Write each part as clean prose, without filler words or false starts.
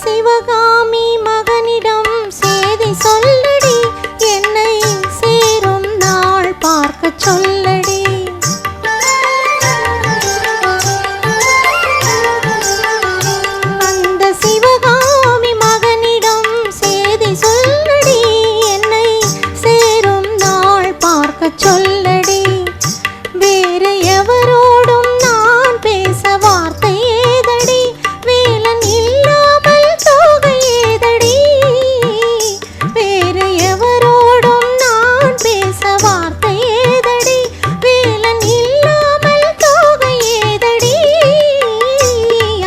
சிவகாமி மகனிடம் சேதி சொல்லடி, என்னை சேரும் நாள் பார்க்க சொல்லடி. அந்த சிவகாமி மகனிடம் சேதி சொல்லடி, என்னை சேரும் நாள் பார்க்க சொல்லடி. வேறு எவரோடும் நான் பேச வார்த்தை ஏதடி, வேலன் இல்லாமல் தோகை ஏதடி. வேறு எவரோடும் நான் பேச வார்த்தை ஏதடி, வேலன் இல்லாமல் தோகை ஏதடி.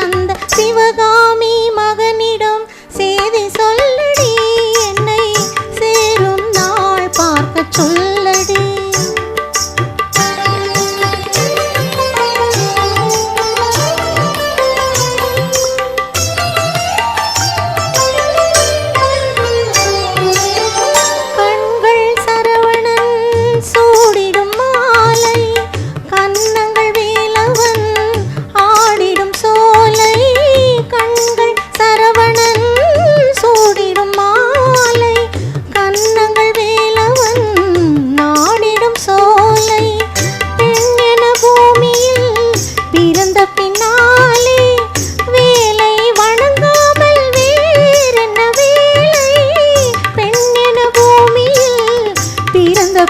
அந்த சிவகாமி மகனிடம் சேதி சொல்லடி, என்னை சேரும் நாள் பார்க்க சொல்லடி.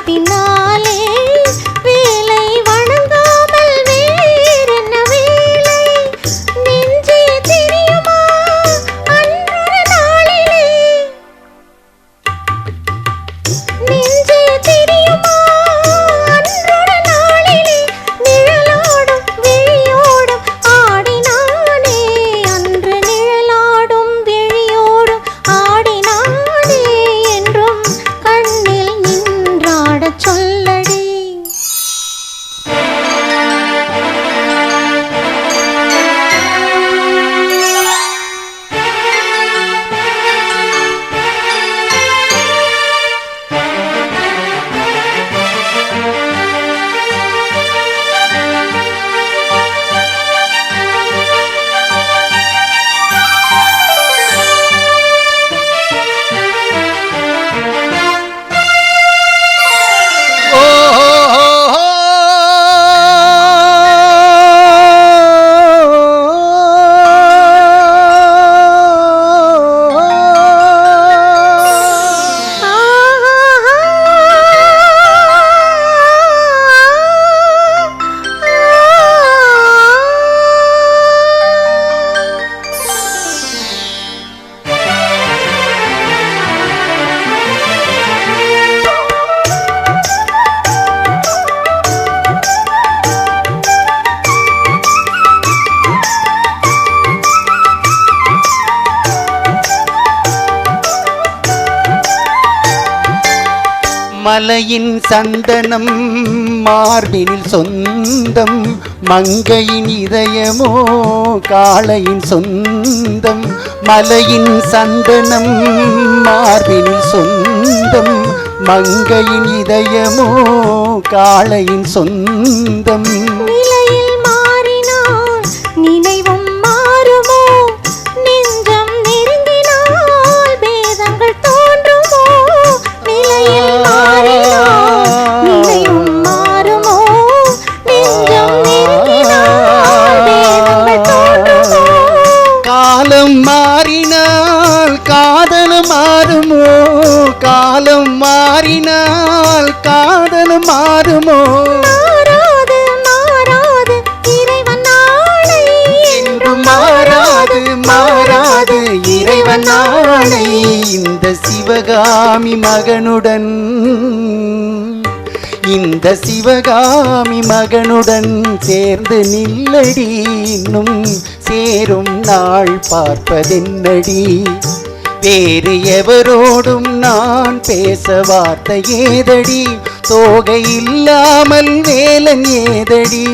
பின்னாலே வேலை வணங்காமல் வேறென்ன வேலை, நெஞ்சே தெரியுமா அன்றொரு நாளிலே, நெஞ்சே தெரியுமா அன்றொரு நாளிலே, நிழலாடும் விழியோடும் ஆடினானே, அன்று நிழலாடும் விழியோடும் ஆடினானே, என்றும் கண்ணில் சொல்லடி. மலையின் சந்தனம் மார்பினில் சொந்தம், மங்கையின் இதயமோ காளையின் சொந்தம். மலையின் சந்தனம் மார்பினில் சொந்தம், மங்கையின் இதயமோ காளையின் சொந்தம். நிலையில் மாறினால் நினைவும் மாறுமோ, நெஞ்சம் நெருங்கினால் பேதங்கள் தோன்றுமோ. நிலையில் நினைவும் மாறுமோ, நெஞ்சம் நெருங்கினால் பேதங்கள் தோன்றுமோ. காலம் மாறினால் காதலும் மாறுமோ, காலம் மாறினால் காதலும் மாறுமோ. மாறாது மாறாது இறைவன் நாளை, என்றும் மாறாது மாறாது இறைவன் நாளை. இந்த சிவகாமி மகனுடன், இந்த சிவகாமி மகனுடன் சேர்ந்து நில்லடி, இன்னும் சேரும் நாள் பார்ப்பதென்னடி. வேறு எவரோடும் நான் பேச வார்த்தை ஏதடி, தோகை இல்லாமல் வேலன் ஏதடி.